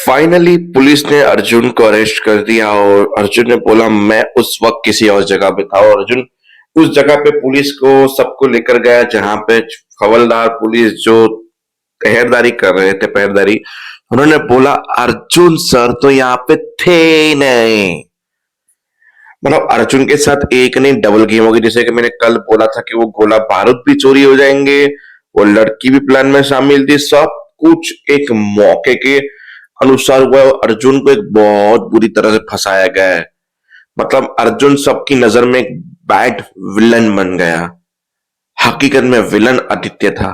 Finally police ने अर्जुन को arrest कर दिया और अर्जुन ने बोला मैं उस वक्त किसी और जगह पे था और अर्जुन उस जगह पे पुलिस को सबको लेकर गया जहां पे हवलदार पुलिस जो पहरेदारी कर रहे थे पहरेदारी उन्होंने बोला अर्जुन सर तो यहाँ पे थे ही नहीं। मतलब अर्जुन के साथ एक नहीं डबल गेम होगी। जैसे कि मैंने कल बोला था कि वो गोला बारूद भी चोरी हो जाएंगे, वो लड़की भी प्लान में शामिल थी, सब कुछ एक मौके के अनुसार हुआ है। अर्जुन को एक बहुत बुरी तरह से फंसाया गया है। मतलब अर्जुन सबकी नजर में एक बैड विलन बन गया। हकीकत में विलन आदित्य था।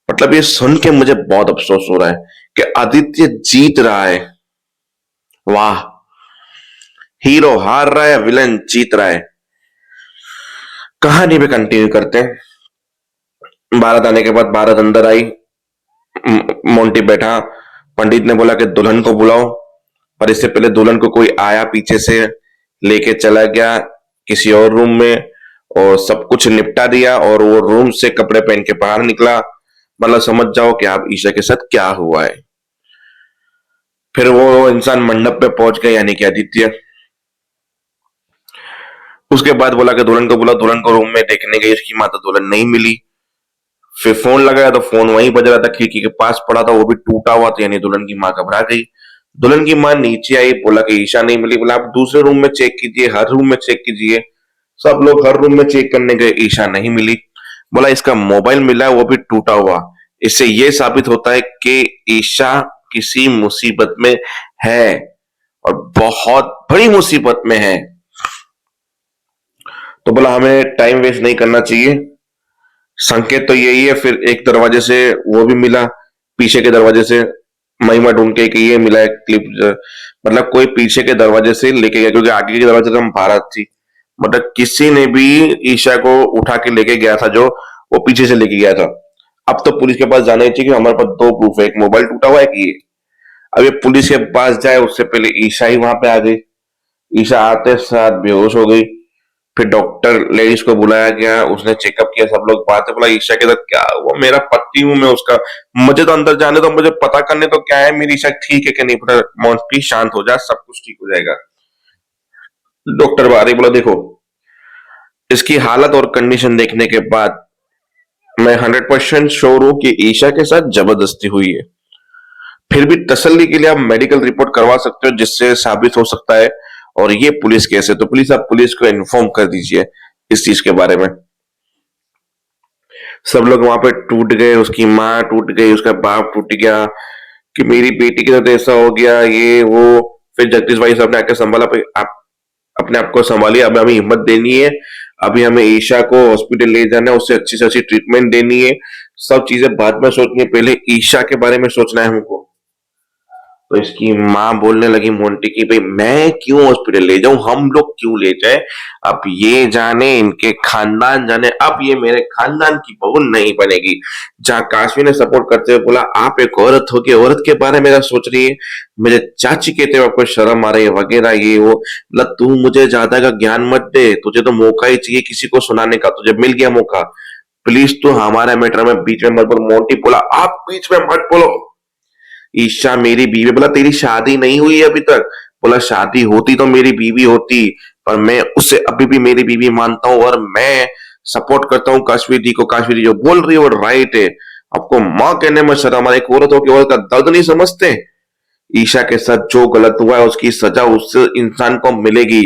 मतलब ये सुन के मुझे बहुत अफसोस हो रहा है कि आदित्य जीत रहा है। वाह, हीरो हार रहा है, विलन जीत रहा है। कहानी पे कंटिन्यू करते हैं। बारात आने के बाद बारात अंदर आई। मोंटी बैठा। पंडित ने बोला कि दुल्हन को बुलाओ, पर इससे पहले दुल्हन को कोई आया पीछे से लेके चला गया किसी और रूम में और सब कुछ निपटा दिया और वो रूम से कपड़े पहन के बाहर निकला। मतलब समझ जाओ कि आप ईशा के साथ क्या हुआ है। फिर वो इंसान मंडप पे पहुंच गया, यानी कि आदित्य। उसके बाद बोला कि दुल्हन को बुला। दुल्हन को रूम में देखने गई, उसकी माता दुल्हन नहीं मिली। फिर फोन लगाया तो फोन वहीं बज रहा था, खिड़की के पास पड़ा था, वो भी टूटा हुआ था, यानी दुल्हन की माँ घबरा गई। दुल्हन की माँ नीचे आई, बोला कि ईशा नहीं मिली। बोला आप दूसरे रूम में चेक कीजिए, हर रूम में चेक कीजिए। सब लोग हर रूम में चेक करने गए, ईशा नहीं मिली। बोला इसका मोबाइल मिला है, वो भी टूटा हुआ। इससे ये साबित होता है कि ईशा किसी मुसीबत में है और बहुत बड़ी मुसीबत में है। तो बोला हमें टाइम वेस्ट नहीं करना चाहिए। संकेत तो यही है। फिर एक दरवाजे से वो भी मिला, पीछे के दरवाजे से महिमा ढूंढ के कि ये मिला है क्लिप। मतलब कोई पीछे के दरवाजे से लेके गया, क्योंकि आगे के दरवाजे से हम भारत थी। मतलब किसी ने भी ईशा को उठा के लेके गया था, जो वो पीछे से लेके गया था। अब तो पुलिस के पास जाना ही चाहिए कि हमारे पास दो प्रूफ है, एक मोबाइल टूटा हुआ है कि ये। अब ये पुलिस के पास जाए उससे पहले ईशा ही वहां पे आ गई। ईशा आते साथ बेहोश हो गई। फिर डॉक्टर लेडीज को बुलाया गया, उसने चेकअप किया, सब लोग बात है। बोला ईशा के साथ क्या हुआ, मेरा पति हूं मैं उसका, मुझे तो अंदर जाने तो, मुझे पता करने तो क्या है मेरी ईशा ठीक है कि नहीं। बोला मोंटी शांत हो जा, सब कुछ ठीक हो जाएगा। डॉक्टर बारी बोला देखो इसकी हालत और कंडीशन देखने के बाद मैं 100% श्योर हूं कि ईशा के साथ जबरदस्ती हुई है। फिर भी तसल्ली के लिए आप मेडिकल रिपोर्ट करवा सकते हो जिससे साबित हो सकता है। और ये पुलिस केस है तो प्लीज आप पुलिस को इन्फॉर्म कर दीजिए इस चीज के बारे में। सब लोग वहां पे टूट गए, उसकी माँ टूट गई, उसका बाप टूट गया कि मेरी बेटी के साथ ऐसा हो गया, ये वो। फिर जगदीश भाई साहब ने आकर संभाला, फिर आप अपने आप को संभालिए, अब हमें हिम्मत देनी है। अभी हमें ईशा को हॉस्पिटल ले जाना है, उससे अच्छी से अच्छी ट्रीटमेंट देनी है। सब चीजें बाद में सोचनी है, पहले ईशा के बारे में सोचना है हमको। तो इसकी माँ बोलने लगी मोंटी की भाई मैं क्यों हॉस्पिटल ले जाऊं, हम लोग क्यों ले जाए, अब ये जाने, इनके खानदान जाने, अब ये मेरे खानदान की बहू नहीं बनेगी। जहाँ काशवी ने सपोर्ट करते हुए बोला आप एक औरत हो के औरत के बारे में सोच रही है, मेरे चाची कहते हुए आपको शर्म आ रही है वगैरह ये वो। मतलब तू मुझे ज्यादा का ज्ञान मत दे, तुझे तो मौका ही चाहिए किसी को सुनाने का, तुझे मिल गया मौका, प्लीज तू हमारे मैटर में बीच में मत बोल। मोंटी बोला आप बीच में मत बोलो, ईशा मेरी बीवी। बोला तेरी शादी नहीं हुई अभी तक। बोला शादी होती तो मेरी बीवी होती, पर मैं उसे अभी भी मेरी बीवी मानता हूं और मैं सपोर्ट करता हूं काश्मीर दी को। काश्मीर दी जो बोल रही है वो राइट है। आपको माँ कहने में शर्म आ रही, एक औरत हो के औरत का दर्द नहीं समझते। ईशा के साथ जो गलत हुआ है उसकी सजा उस इंसान को मिलेगी,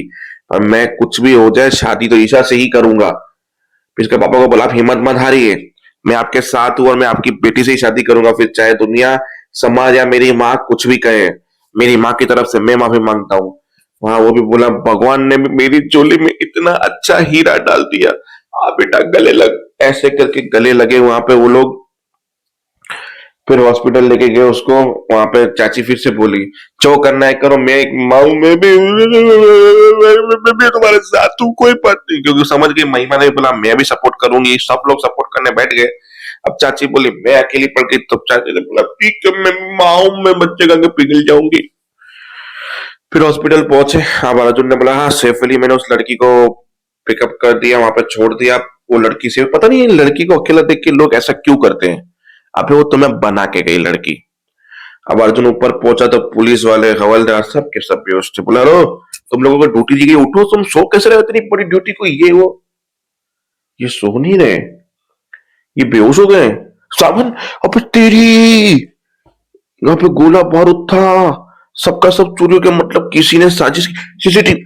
और मैं कुछ भी हो जाए शादी तो ईशा से ही करूंगा। फिर इसके पापा को बोला आप हिम्मत मत हारिए, मैं आपके साथ हूं और मैं आपकी बेटी से ही शादी करूंगा, फिर चाहे दुनिया समाज या मेरी माँ कुछ भी कहे, मेरी माँ की तरफ से मैं माफी मांगता हूँ। वहां वो भी बोला भगवान ने मेरी चोली में इतना अच्छा हीरा डाल दिया, आ बेटा गले लग, ऐसे करके गले लगे वहां पे वो लोग। फिर हॉस्पिटल लेके गए उसको। वहां पे चाची फिर से बोली जो करना है करो, मैं एक माँ हूं, मैं भी तुम्हारे साथ हूँ, कोई बात नहीं, क्योंकि समझ गई महिमा ने बोला मैं भी सपोर्ट करूंगी। सब लोग सपोर्ट करने बैठ गए। अब चाची बोली मैं अकेली पड़ गई, तो चाची ने बोला ठीक है मैं माँ हूं, मैं बच्चे का पिघल जाऊंगी। फिर हॉस्पिटल पहुंचे। अब अर्जुन ने बोला हाँ सेफली मैंने उस लड़की को पिकअप कर दिया, वहां पे छोड़ दिया। वो लड़की से पता नहीं लड़की को अकेला देख के लोग ऐसा क्यों करते हैं। अबे वो तुम्हें बना के गई लड़की, अब अर्जुन ऊपर पहुंचा तो पुलिस वाले हवलदार सब के सब बेहोश थे। बोला, लो तुम लोगों को ड्यूटी दी गई, उठो, तुम सो कैसे रहे हो इतनी बड़ी ड्यूटी को, ये वो। ये सो नहीं रहे, ये बेहोश हो गए। सावन, अब तेरी, यहाँ पे गोला बारूद था, सबका सब चोरी हो गया, मतलब किसी ने साजिश की। सीसीटीवी,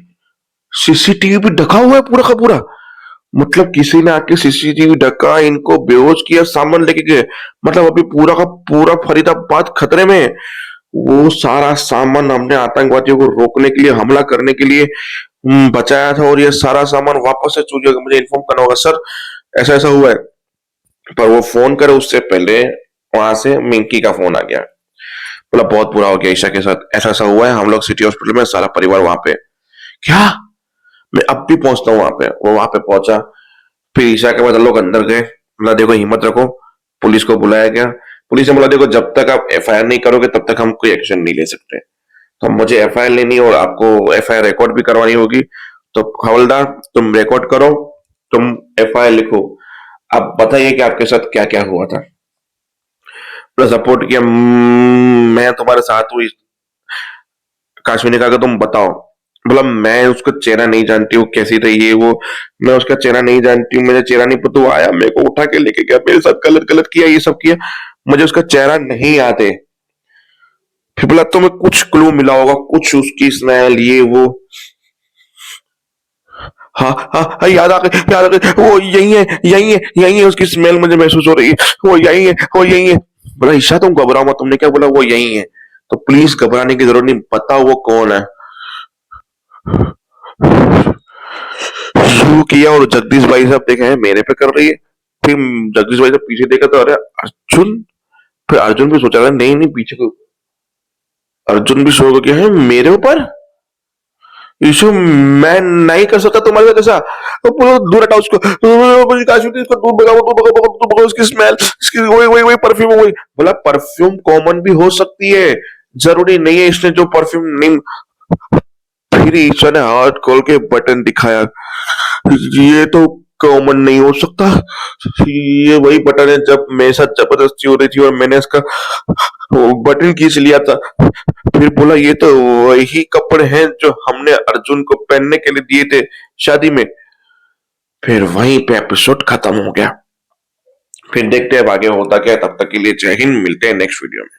सीसीटीवी भी ढका हुआ है पूरा का पूरा, मतलब किसी ने आके सीसीटीवी ढका, इनको बेहोश किया, सामान लेके गए। मतलब अभी पूरा का पूरा फरीदाबाद खतरे में है। वो सारा सामान हमने आतंकवादियों को रोकने के लिए, हमला करने के लिए बचाया था, और ये सारा सामान वापस से चोरी हो गया। मुझे इन्फॉर्म करना होगा सर, ऐसा ऐसा हुआ है। पर वो फोन करे उससे पहले वहां से मिंकी का फोन आ गया। बोला, बहुत बुरा हो गया ईशा के साथ, ऐसा ऐसा हुआ है, हम लोग सिटी हॉस्पिटल में, सारा परिवार वहां पे। क्या? मैं अब भी पहुंचता हूँ वहां पे। वो वहां पे पहुंचा, फिर ईशा के बाद हम लोग अंदर गए। बोला, देखो हिम्मत रखो। पुलिस को बुलाया गया। पुलिस ने बोला, देखो जब तक आप एफआईआर नहीं करोगे तब तक हम कोई एक्शन नहीं ले सकते। तो मुझे एफआईआर लेनी और आपको एफआईआर रिकॉर्ड भी करवानी होगी। तो हवलदार, तुम रिकॉर्ड करो, तुम एफआईआर लिखो। आप बताइए कि आपके साथ क्या क्या हुआ था। प्लस सपोर्ट किया, मैं तुम्हारे साथ हुई। काश्मीर ने कहा कि तुम बताओ। बोला, मैं उसका चेहरा नहीं जानती हूँ, कैसी थी ये वो, मैं उसका चेहरा नहीं जानती हूँ, मुझे चेहरा नहीं पता। वो आया, मेरे को उठा के लेके गया, मेरे साथ गलत गलत किया, ये सब किया, मुझे उसका चेहरा नहीं याद है। फिर बोला, तुम्हें कुछ क्लू मिला होगा, कुछ उसकी स्मेल, ये वो। हाँ हाँ हाँ, याद आ गई, याद आ गई, वो यही है, यही है, यही है, उसकी स्मेल मुझे महसूस हो रही है, वो यही है, वो यही है। बोला, ईशा तुम घबराओ मत, तुमने क्या बोला, वो यही है। तो प्लीज घबराने की जरूरत नहीं, बताओ वो कौन है। शुरू किया, और जगदीश भाई साहब देखे हैं मेरे पे कर रही है। फिर जगदीश भाई साहब पीछे देखा तो अरे अर्जुन। फिर अर्जुन भी सोचा, नहीं नहीं पीछे को। अर्जुन भी शो हो गया है मेरे ऊपर। यीशु, मैं नहीं कर सकता तुम्हारे साथ ऐसा। तो बोलो, दूर हटाओ उसको, काशी इसको दूर भगाओ, दूर भगाओ, भगाओ, दूर भगाओ, उसकी स्मेल, इसकी वही वही वही परफ्यूम, वही। बोला, परफ्यूम कॉमन भी हो सकती है, जरूरी नहीं है इसने जो परफ्यूम नहीं। फिर ईशा ने हाथ खोल के बटन दिखाया। ये तो कॉमन नहीं हो सकता, ये वही बटन है जब मेरे साथ जबरदस्ती हो रही थी और मैंने इसका वो बटन खींच लिया था। फिर बोला, ये तो वही कपड़े हैं जो हमने अर्जुन को पहनने के लिए दिए थे शादी में। फिर वहीं पे एपिसोड खत्म हो गया। फिर देखते हैं अब आगे होता क्या है। तब तक के लिए जय हिंद, मिलते हैं नेक्स्ट वीडियो में।